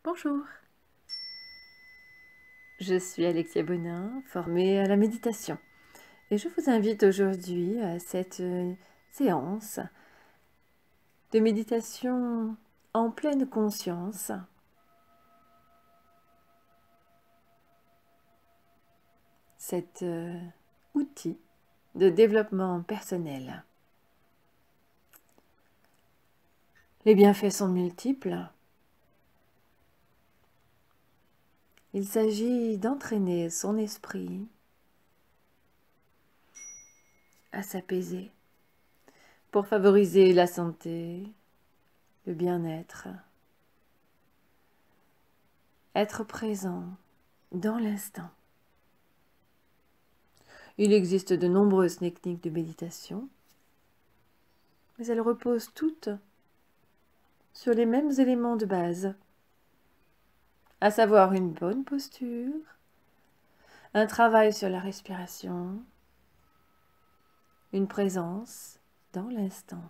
Bonjour, je suis Alexia Bonin, formée à la méditation et je vous invite aujourd'hui à cette séance de méditation en pleine conscience. Cet outil de développement personnel. Les bienfaits sont multiples. Il s'agit d'entraîner son esprit à s'apaiser pour favoriser la santé, le bien-être, être présent dans l'instant. Il existe de nombreuses techniques de méditation, mais elles reposent toutes sur les mêmes éléments de base, à savoir une bonne posture, un travail sur la respiration, une présence dans l'instant.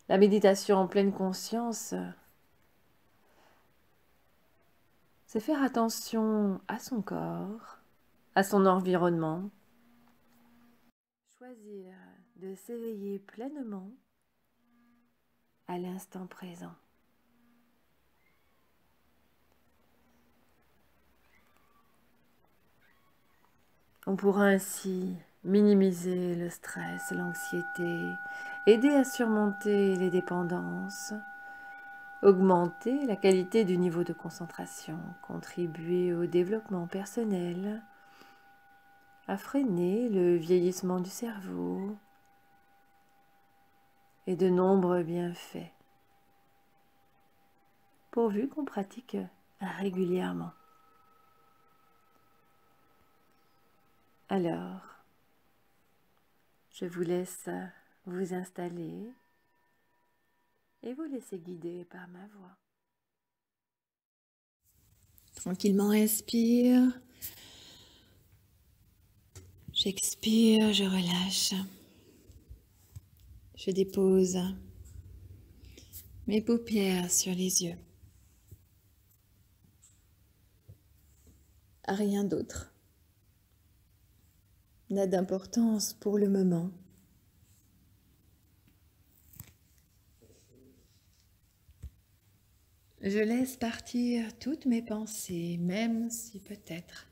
La méditation en pleine conscience, c'est faire attention à son corps, à son environnement, choisir de s'éveiller pleinement à l'instant présent. On pourra ainsi minimiser le stress, l'anxiété, aider à surmonter les dépendances, augmenter la qualité du niveau de concentration, contribuer au développement personnel, à freiner le vieillissement du cerveau et de nombreux bienfaits, pourvu qu'on pratique régulièrement. Alors, je vous laisse vous installer et vous laisser guider par ma voix. Tranquillement inspire, j'expire, je relâche, je dépose mes paupières sur les yeux. Rien d'autre n'a d'importance pour le moment. Je laisse partir toutes mes pensées, même si peut-être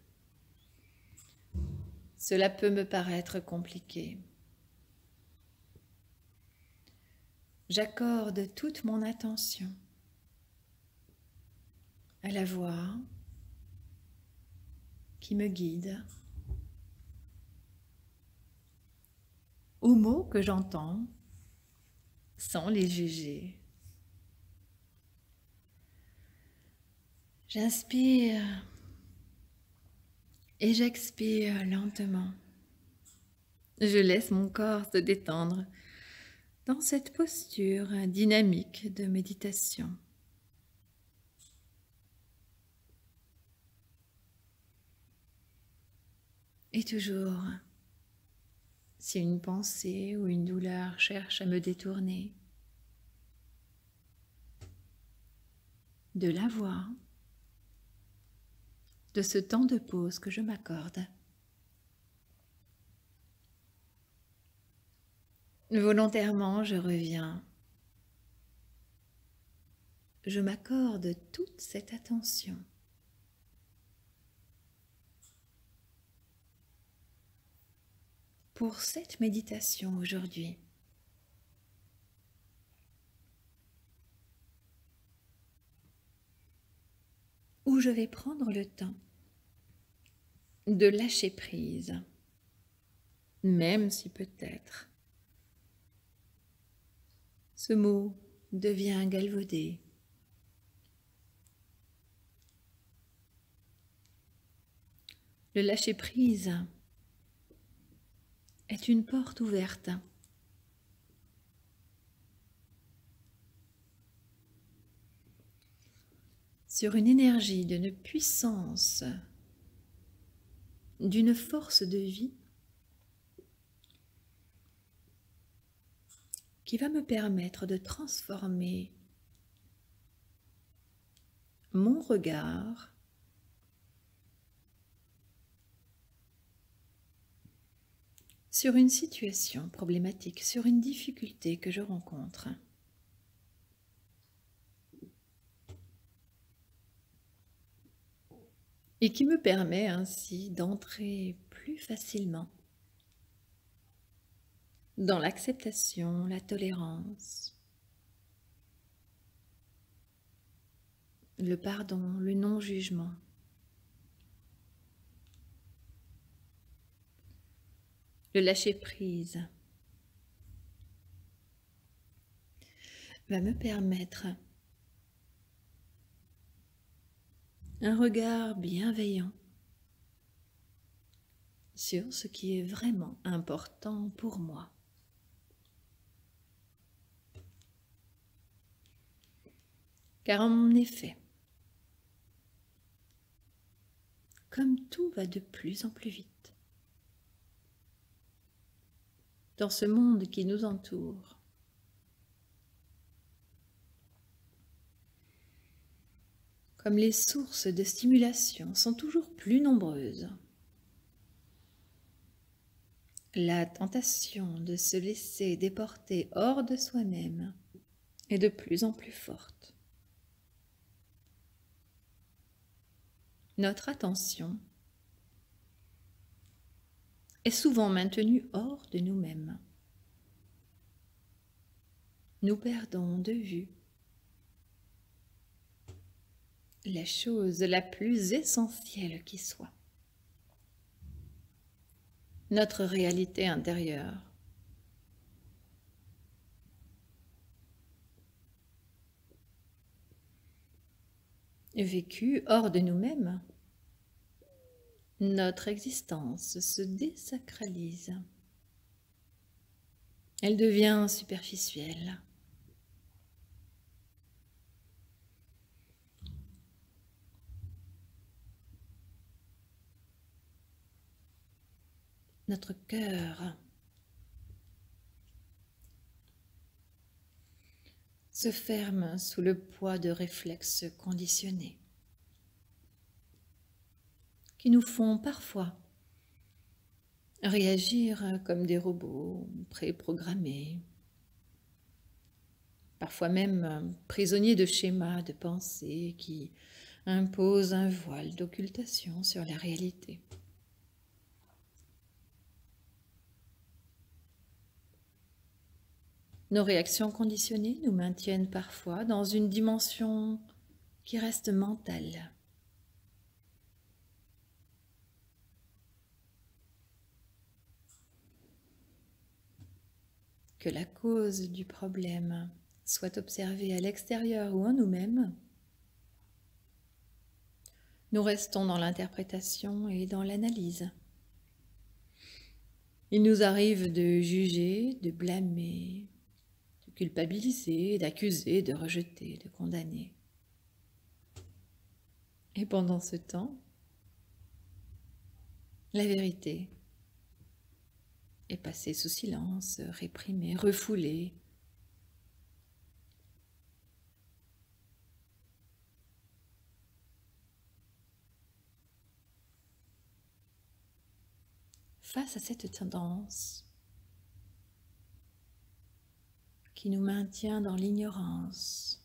cela peut me paraître compliqué. J'accorde toute mon attention à la voix qui me guide, aux mots que j'entends sans les juger. J'inspire et j'expire lentement. Je laisse mon corps se détendre dans cette posture dynamique de méditation. Et toujours, si une pensée ou une douleur cherche à me détourner de la voix, de ce temps de pause que je m'accorde, volontairement, je reviens. Je m'accorde toute cette attention. Pour cette méditation aujourd'hui, où je vais prendre le temps de lâcher prise, même si peut-être ce mot devient galvaudé. Le lâcher prise est une porte ouverte sur une énergie d'une puissance, d'une force de vie qui va me permettre de transformer mon regard sur une situation problématique, sur une difficulté que je rencontre. Et qui me permet ainsi d'entrer plus facilement dans l'acceptation, la tolérance, le pardon, le non-jugement. Le lâcher-prise va me permettre un regard bienveillant sur ce qui est vraiment important pour moi. Car en effet, comme tout va de plus en plus vite, dans ce monde qui nous entoure, comme les sources de stimulation sont toujours plus nombreuses, la tentation de se laisser déporter hors de soi-même est de plus en plus forte. Notre attention est souvent maintenue hors de nous-mêmes. Nous perdons de vue la chose la plus essentielle qui soit, notre réalité intérieure. Vécue hors de nous-mêmes, notre existence se désacralise. Elle devient superficielle. Notre cœur se ferme sous le poids de réflexes conditionnés qui nous font parfois réagir comme des robots préprogrammés, parfois même prisonniers de schémas de pensée qui imposent un voile d'occultation sur la réalité. Nos réactions conditionnées nous maintiennent parfois dans une dimension qui reste mentale. Que la cause du problème soit observée à l'extérieur ou en nous-mêmes, nous restons dans l'interprétation et dans l'analyse. Il nous arrive de juger, de blâmer, de culpabiliser, d'accuser, de rejeter, de condamner. Et pendant ce temps, la vérité est passée sous silence, réprimée, refoulée. Face à cette tendance qui nous maintient dans l'ignorance,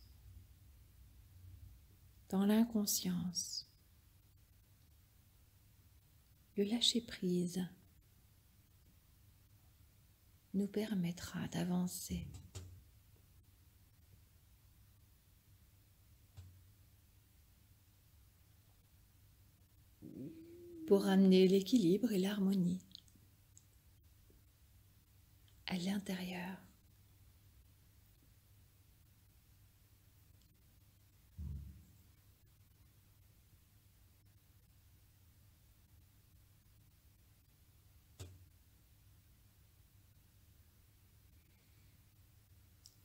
dans l'inconscience, le lâcher-prise nous permettra d'avancer. Pour ramener l'équilibre et l'harmonie à l'intérieur.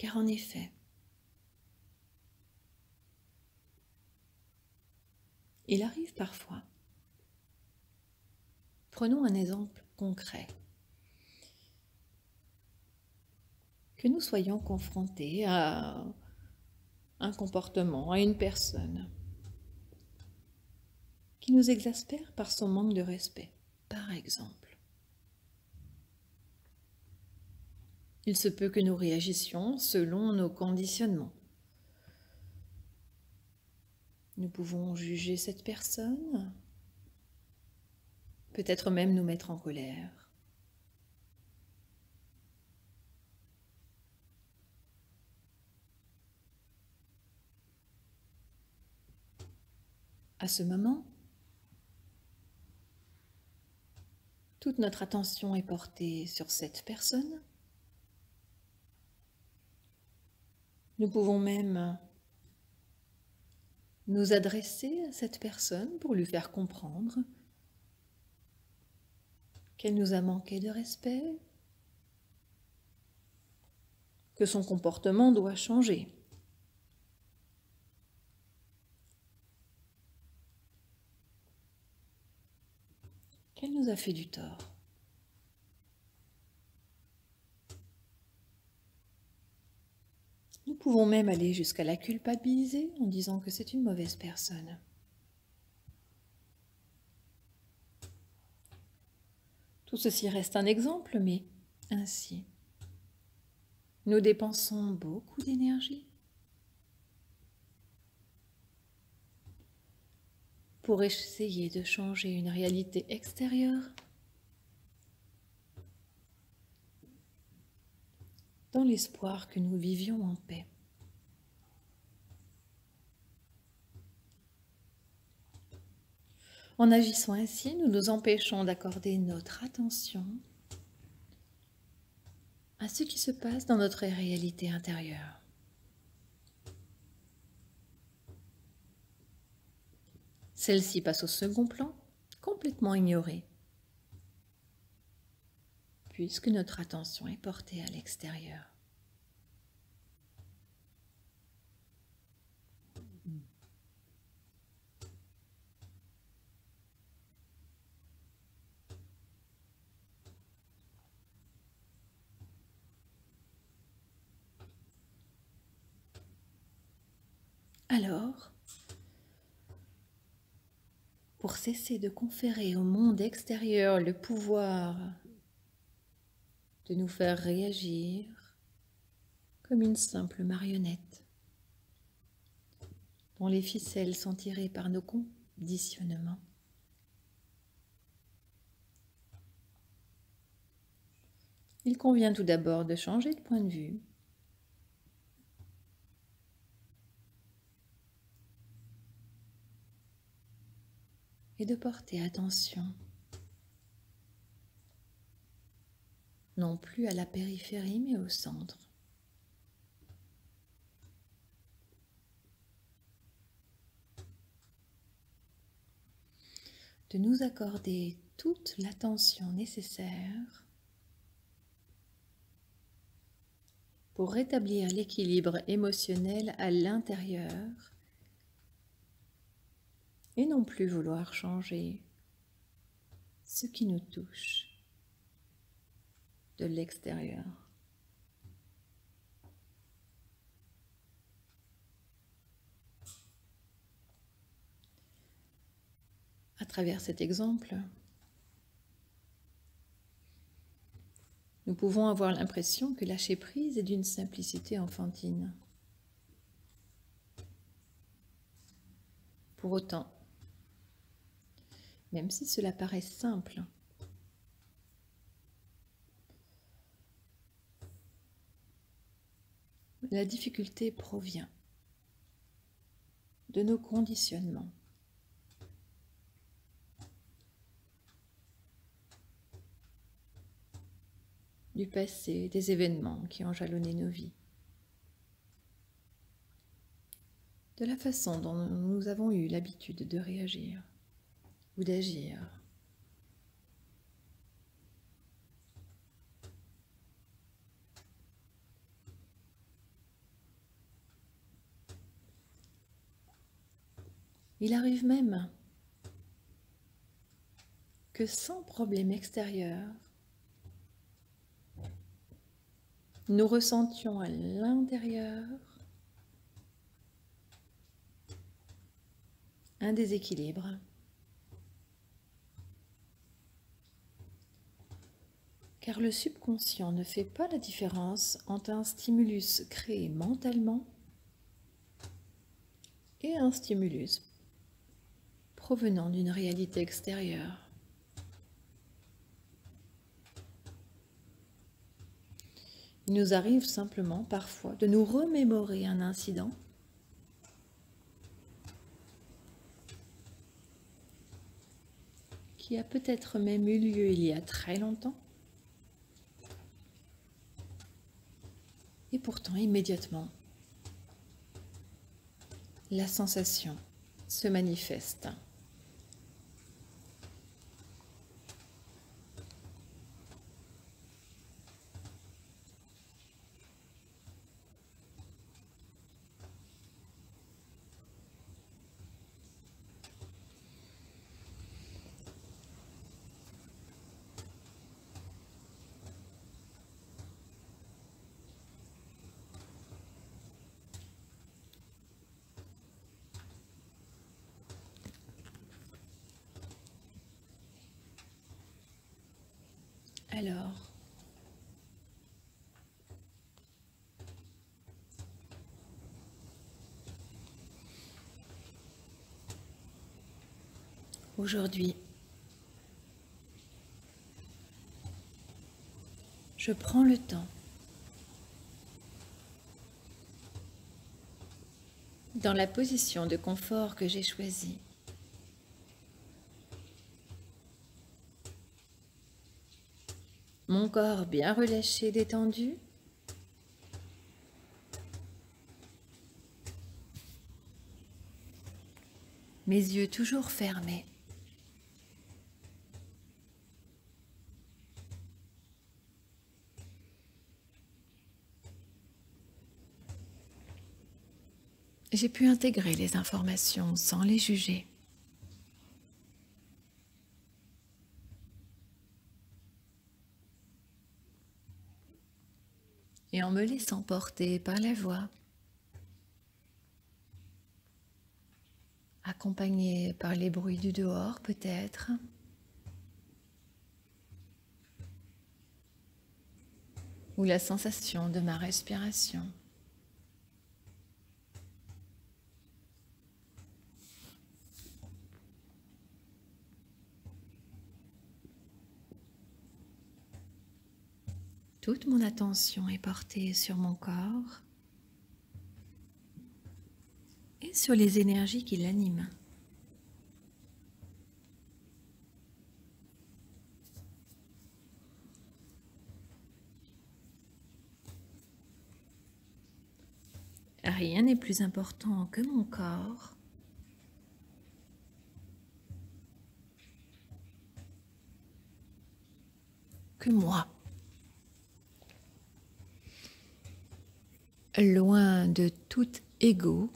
Car en effet, il arrive parfois, prenons un exemple concret, que nous soyons confrontés à un comportement, à une personne qui nous exaspère par son manque de respect, par exemple. Il se peut que nous réagissions selon nos conditionnements. Nous pouvons juger cette personne, peut-être même nous mettre en colère. À ce moment, toute notre attention est portée sur cette personne. Nous pouvons même nous adresser à cette personne pour lui faire comprendre qu'elle nous a manqué de respect, que son comportement doit changer. Qu'elle nous a fait du tort. Nous pouvons même aller jusqu'à la culpabiliser en disant que c'est une mauvaise personne. Tout ceci reste un exemple, mais ainsi, nous dépensons beaucoup d'énergie pour essayer de changer une réalité extérieure dans l'espoir que nous vivions en paix. En agissant ainsi, nous nous empêchons d'accorder notre attention à ce qui se passe dans notre réalité intérieure. Celle-ci passe au second plan, complètement ignorée, puisque notre attention est portée à l'extérieur. Alors, pour cesser de conférer au monde extérieur le pouvoir de nous faire réagir comme une simple marionnette, dont les ficelles sont tirées par nos conditionnements, il convient tout d'abord de changer de point de vue et de porter attention non plus à la périphérie mais au centre. De nous accorder toute l'attention nécessaire pour rétablir l'équilibre émotionnel à l'intérieur et non plus vouloir changer ce qui nous touche de l'extérieur. À travers cet exemple, nous pouvons avoir l'impression que lâcher prise est d'une simplicité enfantine. Pour autant, même si cela paraît simple, la difficulté provient de nos conditionnements. Du passé, des événements qui ont jalonné nos vies, de la façon dont nous avons eu l'habitude de réagir ou d'agir. Il arrive même que sans problème extérieur, nous ressentions à l'intérieur un déséquilibre car le subconscient ne fait pas la différence entre un stimulus créé mentalement et un stimulus provenant d'une réalité extérieure. Il nous arrive simplement parfois de nous remémorer un incident qui a peut-être même eu lieu il y a très longtemps, et pourtant immédiatement, la sensation se manifeste. Alors, aujourd'hui, je prends le temps dans la position de confort que j'ai choisie. Mon corps bien relâché, détendu. Mes yeux toujours fermés. J'ai pu intégrer les informations sans les juger. Et en me laissant porter par la voix, accompagné par les bruits du dehors peut-être, ou la sensation de ma respiration. Toute mon attention est portée sur mon corps et sur les énergies qui l'animent. Rien n'est plus important que mon corps, que moi. Loin de tout ego,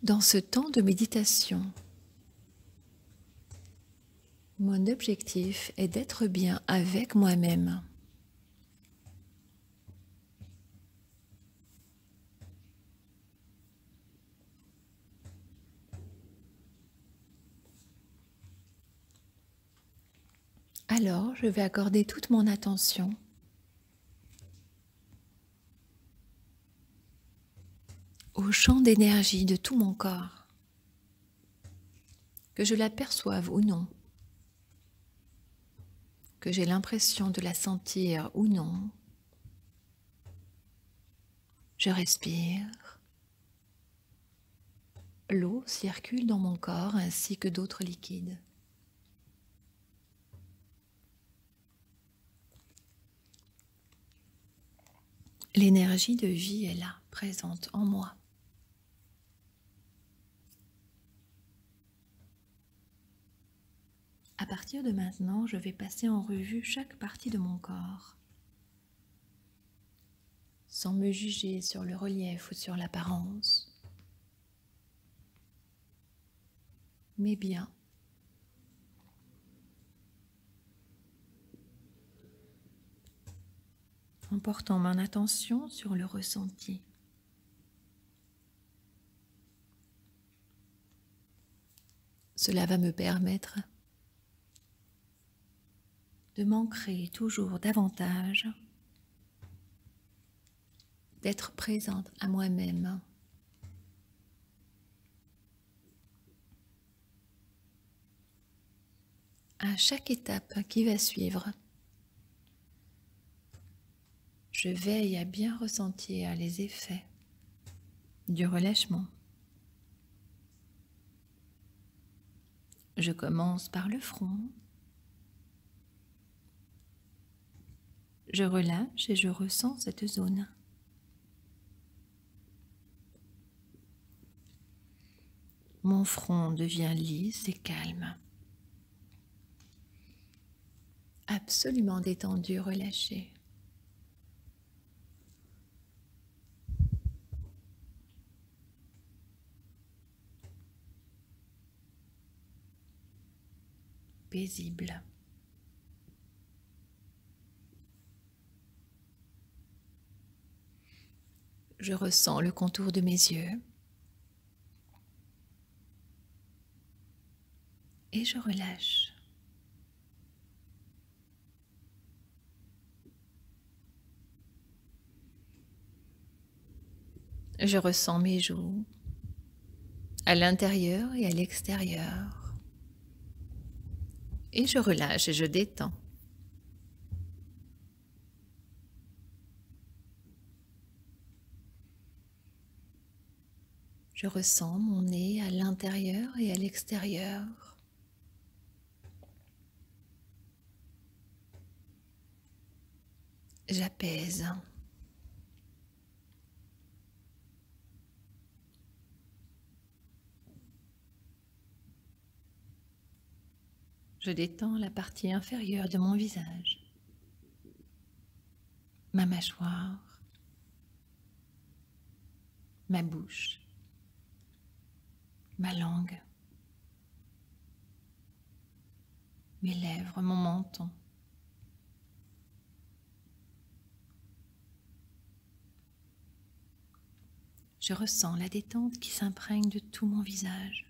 dans ce temps de méditation, mon objectif est d'être bien avec moi-même. Alors, je vais accorder toute mon attention au champ d'énergie de tout mon corps, que je l'aperçoive ou non, que j'ai l'impression de la sentir ou non. Je respire. L'eau circule dans mon corps ainsi que d'autres liquides. L'énergie de vie est là, présente en moi. À partir de maintenant, je vais passer en revue chaque partie de mon corps, sans me juger sur le relief ou sur l'apparence, mais bien en portant mon attention sur le ressenti. Cela va me permettre de m'ancrer toujours davantage, d'être présente à moi-même. À chaque étape qui va suivre, je veille à bien ressentir les effets du relâchement. Je commence par le front. Je relâche et je ressens cette zone. Mon front devient lisse et calme. Absolument détendu, relâché. Paisible. Je ressens le contour de mes yeux et je relâche. Je ressens mes joues à l'intérieur et à l'extérieur. Et je relâche et je détends. Je ressens mon nez à l'intérieur et à l'extérieur. J'apaise. Je détends la partie inférieure de mon visage, ma mâchoire, ma bouche, ma langue, mes lèvres, mon menton. Je ressens la détente qui s'imprègne de tout mon visage.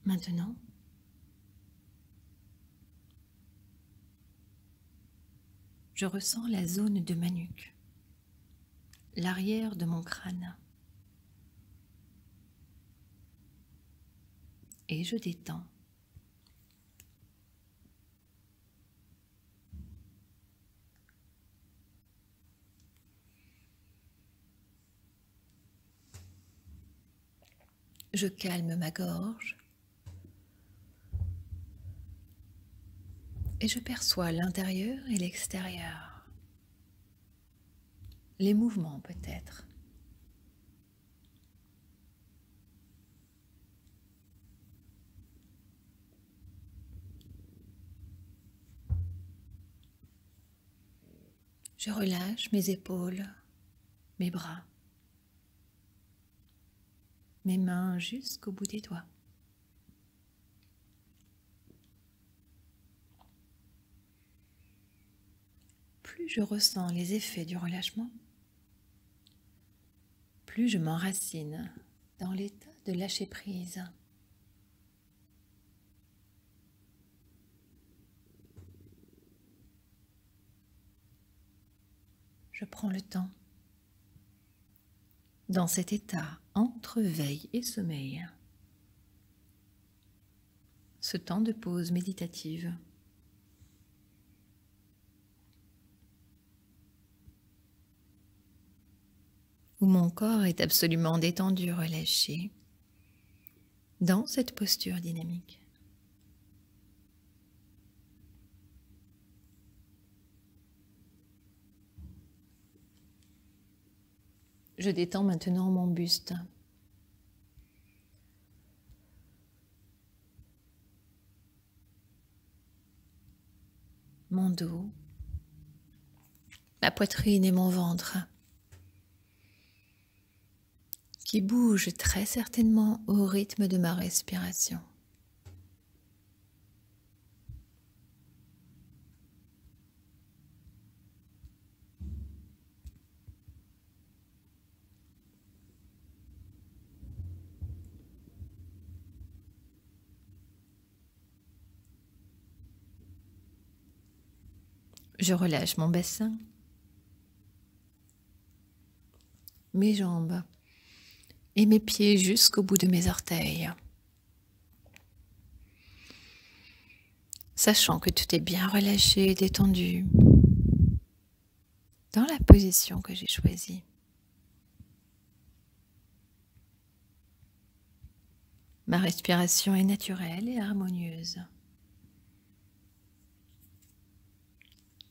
Maintenant, je ressens la zone de ma nuque, l'arrière de mon crâne. Et je détends. Je calme ma gorge et je perçois l'intérieur et l'extérieur. Les mouvements peut-être. Je relâche mes épaules, mes bras, mes mains jusqu'au bout des doigts. Plus je ressens les effets du relâchement, plus je m'enracine dans l'état de lâcher prise. Je prends le temps, dans cet état entre veille et sommeil, ce temps de pause méditative. Où mon corps est absolument détendu, relâché, dans cette posture dynamique. Je détends maintenant mon buste. Mon dos, ma poitrine et mon ventre, qui bougent très certainement au rythme de ma respiration. Je relâche mon bassin, mes jambes et mes pieds jusqu'au bout de mes orteils. Sachant que tout est bien relâché et détendu dans la position que j'ai choisie. Ma respiration est naturelle et harmonieuse.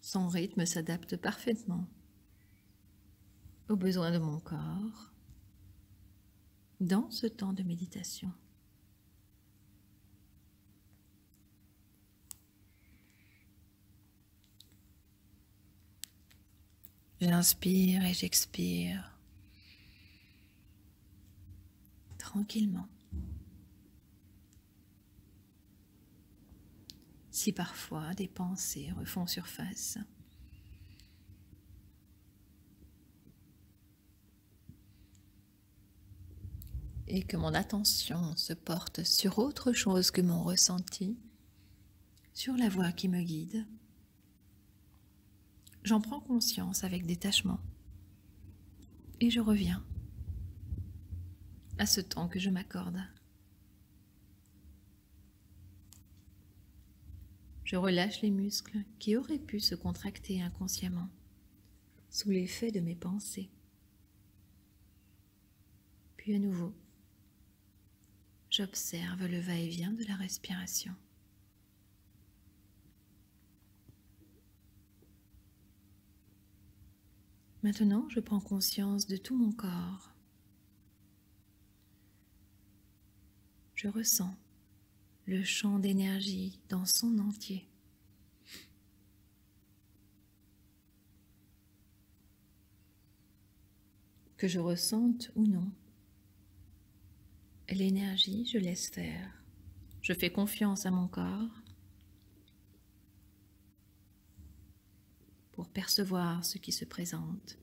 Son rythme s'adapte parfaitement aux besoins de mon corps dans ce temps de méditation. J'inspire et j'expire tranquillement. Si parfois des pensées refont surface, et que mon attention se porte sur autre chose que mon ressenti, sur la voix qui me guide, j'en prends conscience avec détachement et je reviens à ce temps que je m'accorde. Je relâche les muscles qui auraient pu se contracter inconsciemment sous l'effet de mes pensées. Puis à nouveau, j'observe le va-et-vient de la respiration. Maintenant, je prends conscience de tout mon corps. Je ressens le champ d'énergie dans son entier. Que je ressente ou non, l'énergie, je laisse faire. Je fais confiance à mon corps pour percevoir ce qui se présente,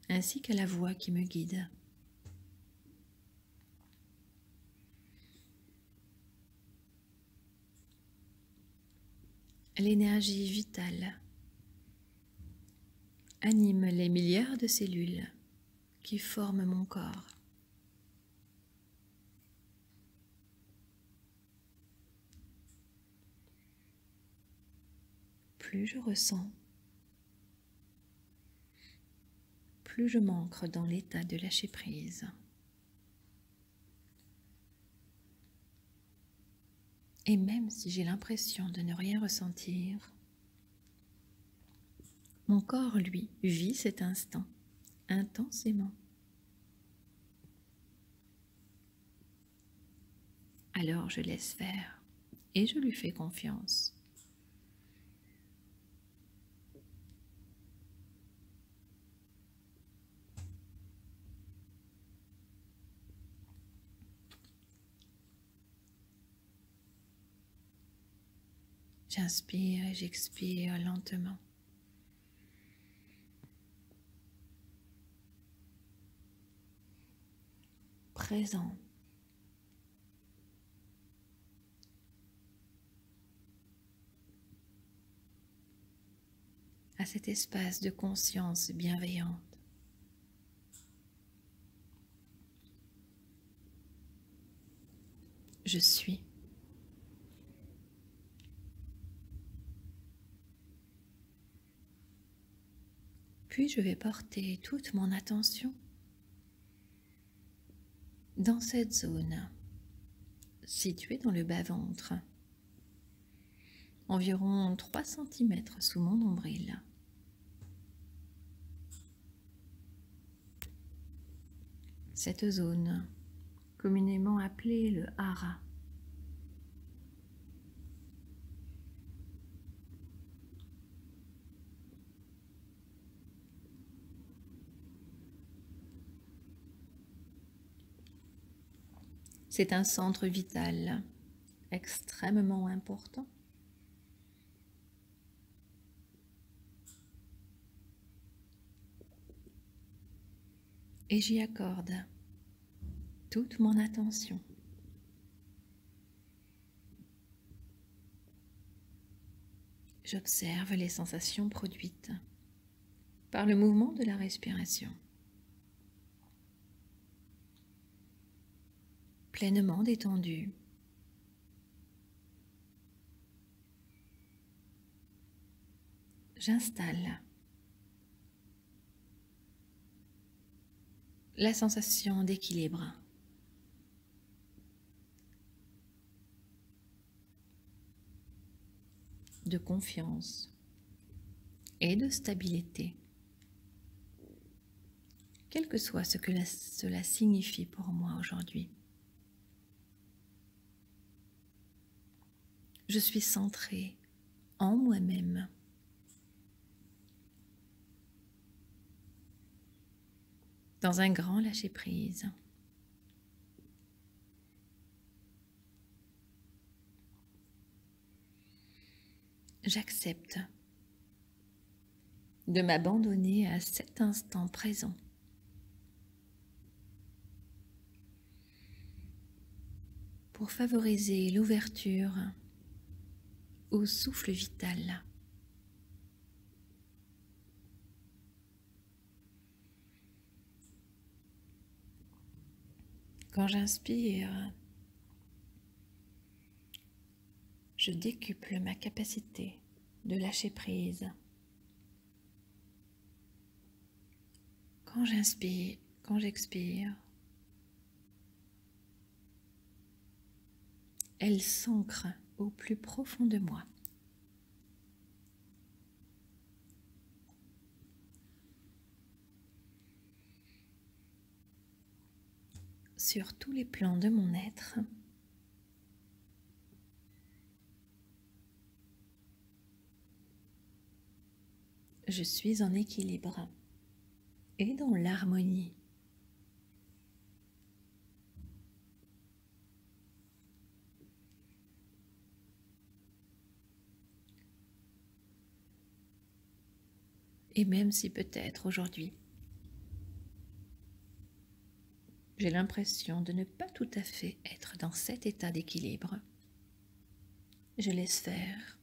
ainsi qu'à la voix qui me guide. L'énergie vitale anime les milliards de cellules qui forment mon corps. Plus je ressens, plus je m'ancre dans l'état de lâcher prise. Et même si j'ai l'impression de ne rien ressentir, mon corps, lui, vit cet instant intensément. Alors je laisse faire et je lui fais confiance. J'inspire et j'expire lentement. Présent. À cet espace de conscience bienveillante. Je suis. Puis je vais porter toute mon attention dans cette zone située dans le bas-ventre, environ 3 cm sous mon nombril. Cette zone, communément appelée le hara. C'est un centre vital extrêmement important. Et j'y accorde toute mon attention. J'observe les sensations produites par le mouvement de la respiration. Pleinement détendu. J'installe la sensation d'équilibre, de confiance et de stabilité, quel que soit ce que cela signifie pour moi aujourd'hui. Je suis centrée en moi-même. Dans un grand lâcher-prise. J'accepte de m'abandonner à cet instant présent. Pour favoriser l'ouverture au souffle vital. Quand j'inspire, je décuple ma capacité de lâcher prise. Quand j'expire, elle s'ancre au plus profond de moi. Sur tous les plans de mon être, je suis en équilibre et dans l'harmonie. Et même si peut-être aujourd'hui, j'ai l'impression de ne pas tout à fait être dans cet état d'équilibre, je laisse faire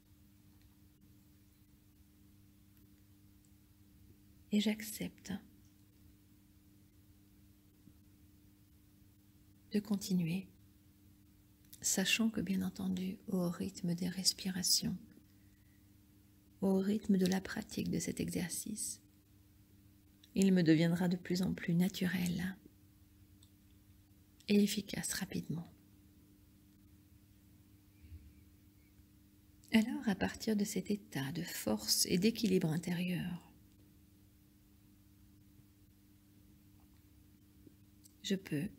et j'accepte de continuer, sachant que bien entendu, au rythme des respirations, au rythme de la pratique de cet exercice, il me deviendra de plus en plus naturel et efficace rapidement. Alors, à partir de cet état de force et d'équilibre intérieur, je peux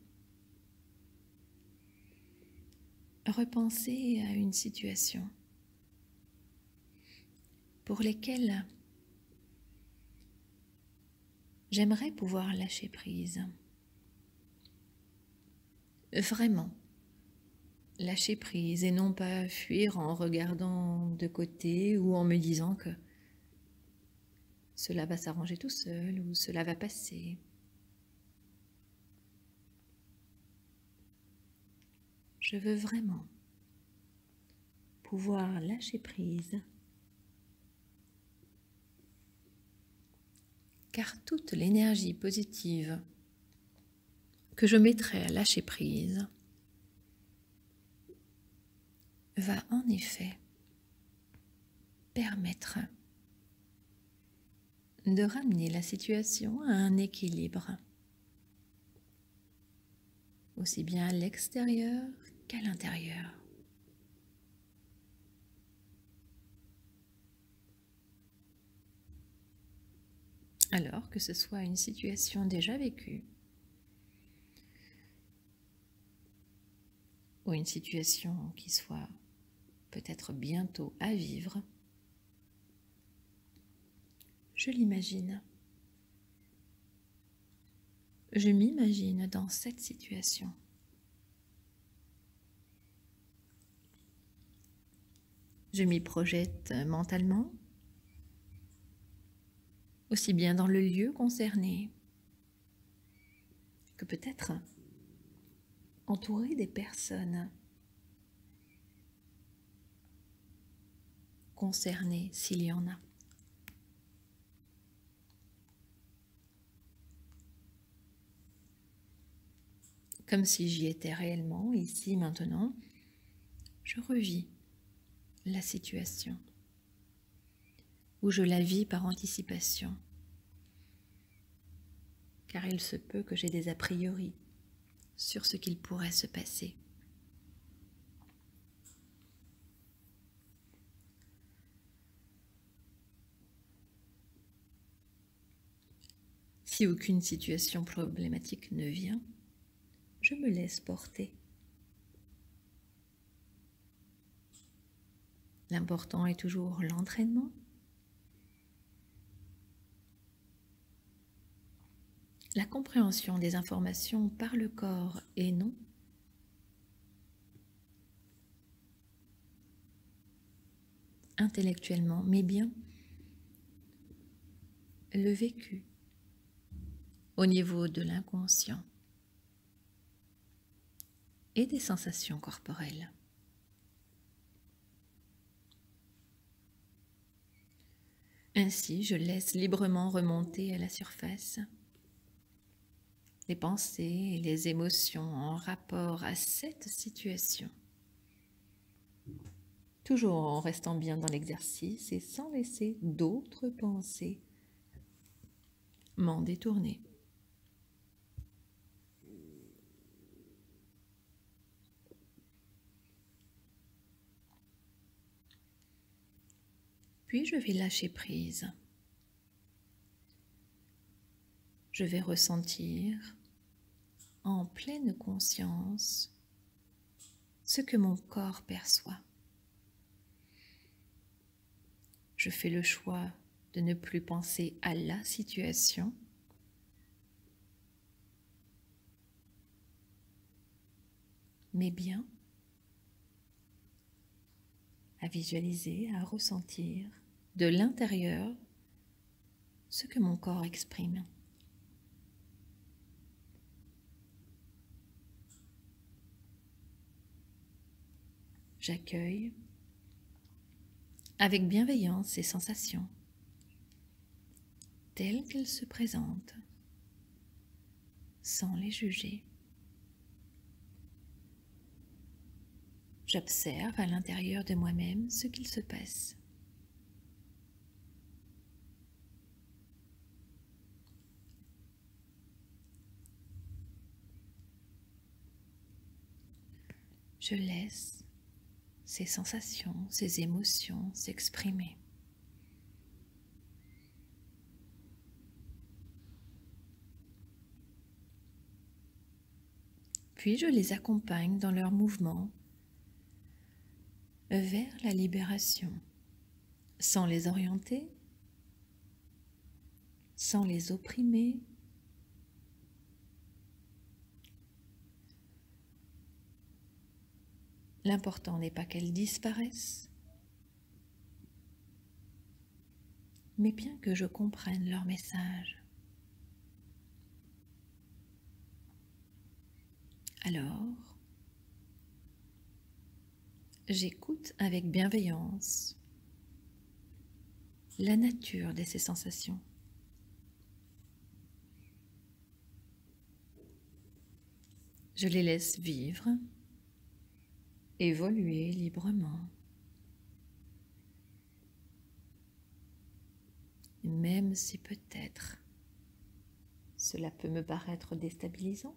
repenser à une situation pour laquelle j'aimerais pouvoir lâcher prise. Vraiment lâcher prise et non pas fuir en regardant de côté ou en me disant que cela va s'arranger tout seul ou cela va passer. Je veux vraiment pouvoir lâcher prise, car toute l'énergie positive que je mettrai à lâcher prise va en effet permettre de ramener la situation à un équilibre, aussi bien à l'extérieur qu'à l'intérieur. Alors que ce soit une situation déjà vécue ou une situation qui soit peut-être bientôt à vivre, je l'imagine. Je m'imagine dans cette situation. Je m'y projette mentalement, aussi bien dans le lieu concerné que peut-être entouré des personnes concerné s'il y en a. Comme si j'y étais réellement, ici, maintenant, je revis la situation, ou je la vis par anticipation, car il se peut que j'ai des a priori sur ce qu'il pourrait se passer. Si aucune situation problématique ne vient, je me laisse porter. L'important est toujours l'entraînement, la compréhension des informations par le corps et non intellectuellement, mais bien le vécu au niveau de l'inconscient et des sensations corporelles. Ainsi, je laisse librement remonter à la surface les pensées et les émotions en rapport à cette situation, toujours en restant bien dans l'exercice et sans laisser d'autres pensées m'en détourner. Puis je vais lâcher prise. Je vais ressentir en pleine conscience ce que mon corps perçoit. Je fais le choix de ne plus penser à la situation, mais bien à visualiser, à ressentir de l'intérieur ce que mon corps exprime. J'accueille avec bienveillance ces sensations telles qu'elles se présentent, sans les juger. J'observe à l'intérieur de moi-même ce qu'il se passe. Je laisse ces sensations, ces émotions s'exprimer. Puis je les accompagne dans leur mouvement vers la libération, sans les orienter, sans les opprimer, l'important n'est pas qu'elles disparaissent, mais bien que je comprenne leur message. Alors, j'écoute avec bienveillance la nature de ces sensations. Je les laisse vivre, évoluer librement. Même si peut-être cela peut me paraître déstabilisant,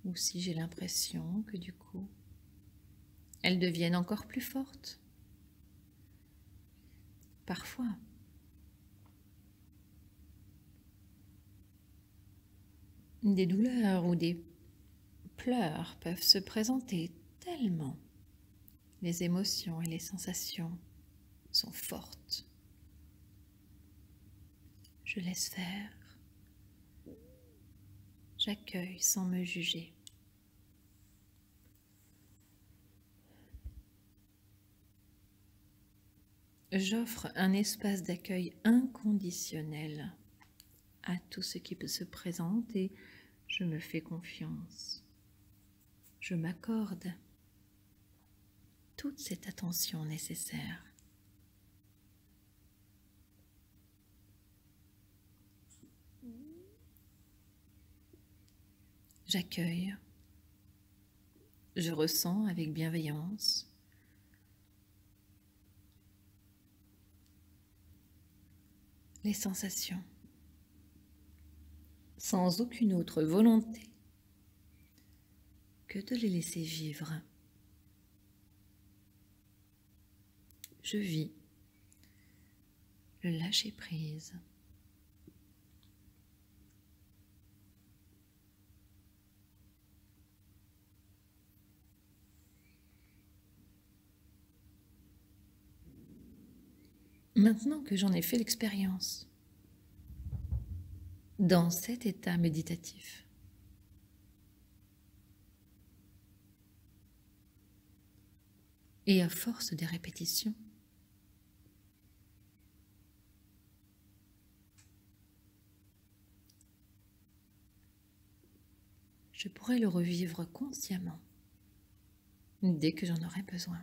ou si j'ai l'impression que du coup, elles deviennent encore plus fortes. Parfois, des douleurs ou des pleurs peuvent se présenter tellement les émotions et les sensations sont fortes. Je laisse faire. J'accueille sans me juger. J'offre un espace d'accueil inconditionnel à tout ce qui peut se présenter et je me fais confiance. Je m'accorde toute cette attention nécessaire. J'accueille, je ressens avec bienveillance les sensations, sans aucune autre volonté que de les laisser vivre. Je vis le lâcher-prise. Maintenant que j'en ai fait l'expérience, dans cet état méditatif, et à force des répétitions, je pourrais le revivre consciemment dès que j'en aurai besoin.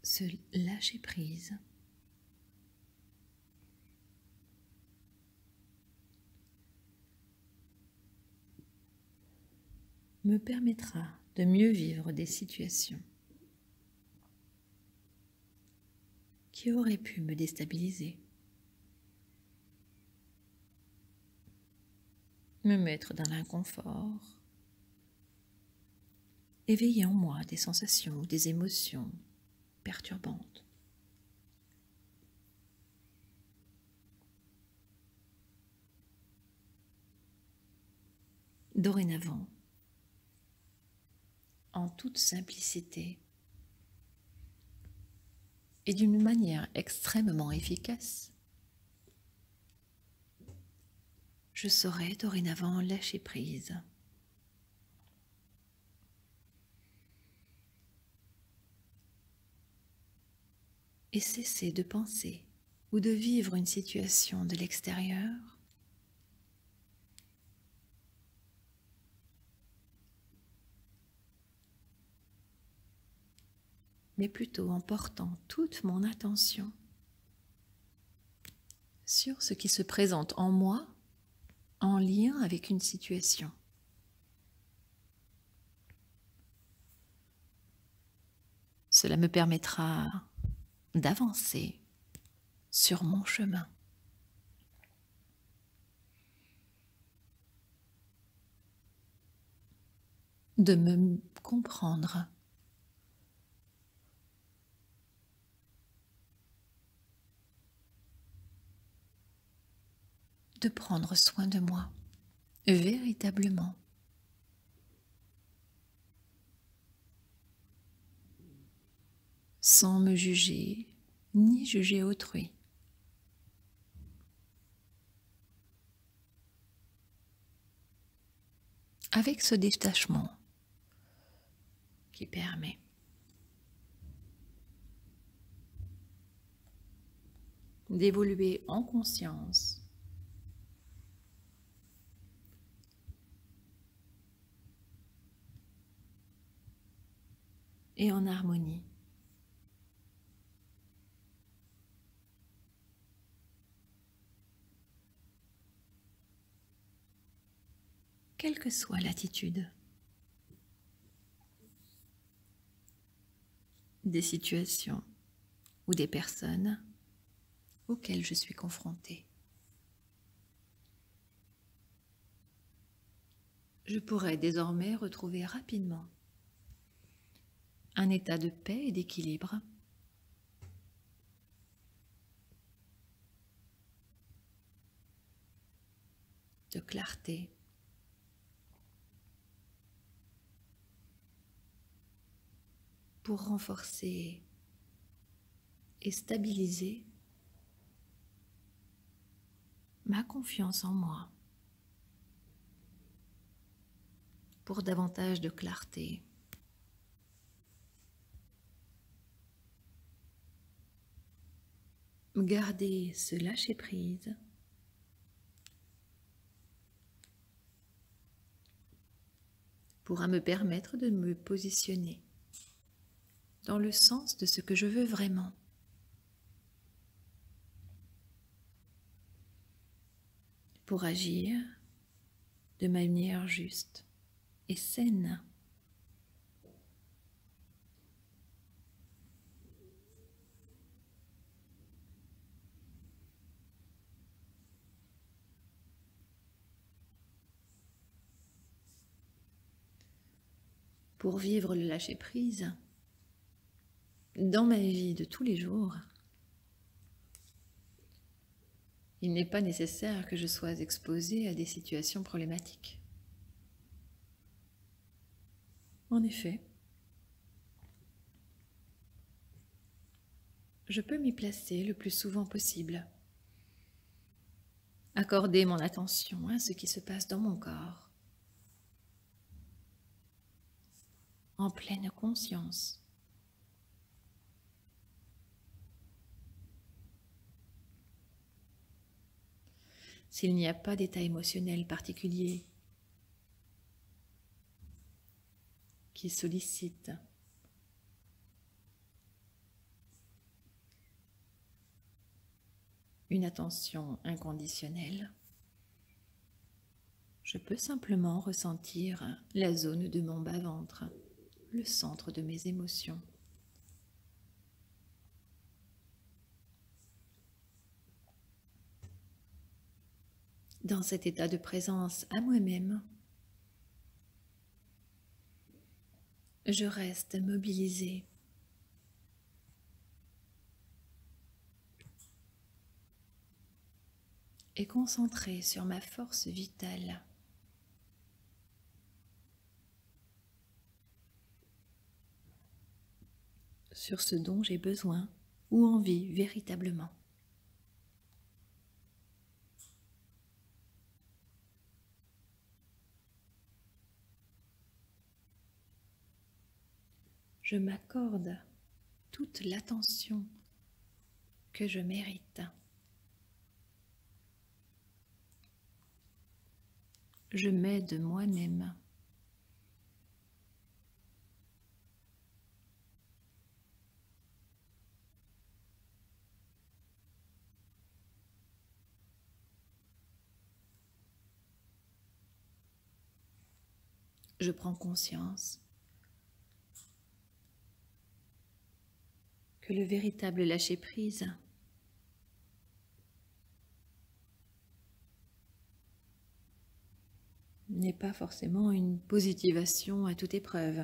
Ce lâcher-prise me permettra de mieux vivre des situations qui auraient pu me déstabiliser, me mettre dans l'inconfort, éveiller en moi des sensations ou des émotions perturbantes. Dorénavant, en toute simplicité et d'une manière extrêmement efficace, je saurai dorénavant lâcher prise. Et cesser de penser ou de vivre une situation de l'extérieur mais plutôt en portant toute mon attention sur ce qui se présente en moi en lien avec une situation. Cela me permettra d'avancer sur mon chemin. De me comprendre. De prendre soin de moi, véritablement. Sans me juger, ni juger autrui. Avec ce détachement qui permet d'évoluer en conscience et en harmonie. Quelle que soit l'attitude des situations ou des personnes auxquelles je suis confrontée. Je pourrai désormais retrouver rapidement un état de paix et d'équilibre de clarté pour renforcer et stabiliser ma confiance en moi pour davantage de clarté. Garder ce lâcher-prise pourra me permettre de me positionner dans le sens de ce que je veux vraiment. Pour agir de manière juste et saine. Pour vivre le lâcher-prise dans ma vie de tous les jours, il n'est pas nécessaire que je sois exposée à des situations problématiques. En effet, je peux m'y placer le plus souvent possible, accorder mon attention à ce qui se passe dans mon corps, en pleine conscience. S'il n'y a pas d'état émotionnel particulier qui sollicite une attention inconditionnelle, je peux simplement ressentir la zone de mon bas-ventre, le centre de mes émotions. Dans cet état de présence à moi-même, je reste mobilisée. Et concentrée sur ma force vitale. Sur ce dont j'ai besoin ou envie véritablement. Je m'accorde toute l'attention que je mérite. Je m'aide moi-même. Je prends conscience que le véritable lâcher-prise n'est pas forcément une positivation à toute épreuve,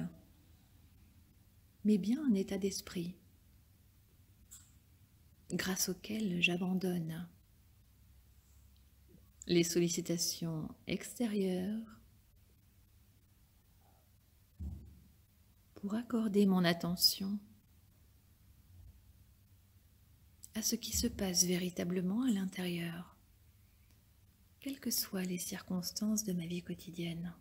mais bien un état d'esprit grâce auquel j'abandonne les sollicitations extérieures pour accorder mon attention à ce qui se passe véritablement à l'intérieur, quelles que soient les circonstances de ma vie quotidienne.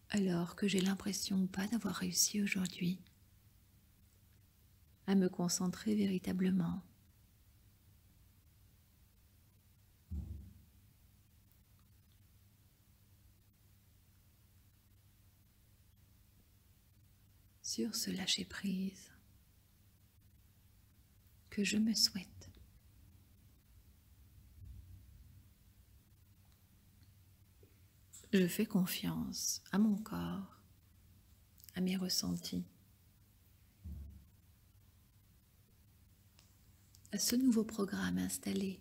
Alors que j'ai l'impression ou pas d'avoir réussi aujourd'hui à me concentrer véritablement sur ce lâcher-prise que je me souhaite. Je fais confiance à mon corps, à mes ressentis, à ce nouveau programme installé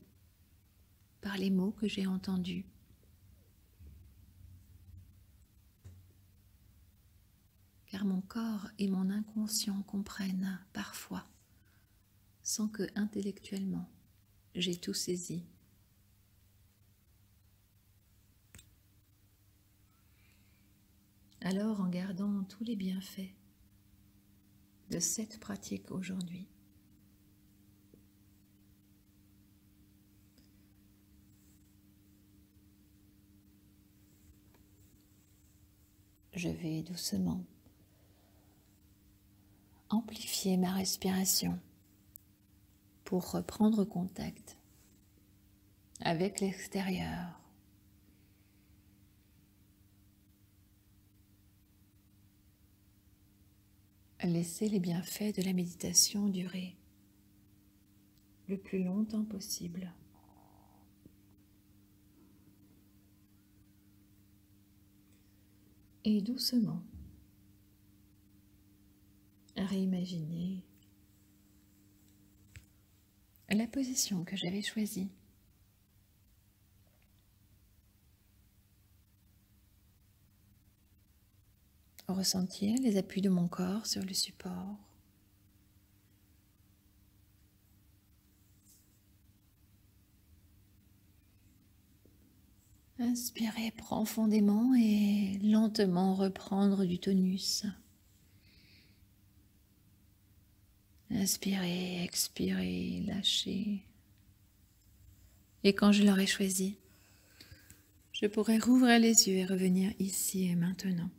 par les mots que j'ai entendus. Car mon corps et mon inconscient comprennent parfois, sans que intellectuellement j'ai tout saisi. Alors, en gardant tous les bienfaits de cette pratique aujourd'hui, je vais doucement amplifier ma respiration pour reprendre contact avec l'extérieur. Laissez les bienfaits de la méditation durer le plus longtemps possible. Et doucement, réimaginer la position que j'avais choisie. Ressentir les appuis de mon corps sur le support. Inspirez profondément et lentement reprendre du tonus. Inspirez, expirez, lâchez. Et quand je l'aurai choisi, je pourrai rouvrir les yeux et revenir ici et maintenant.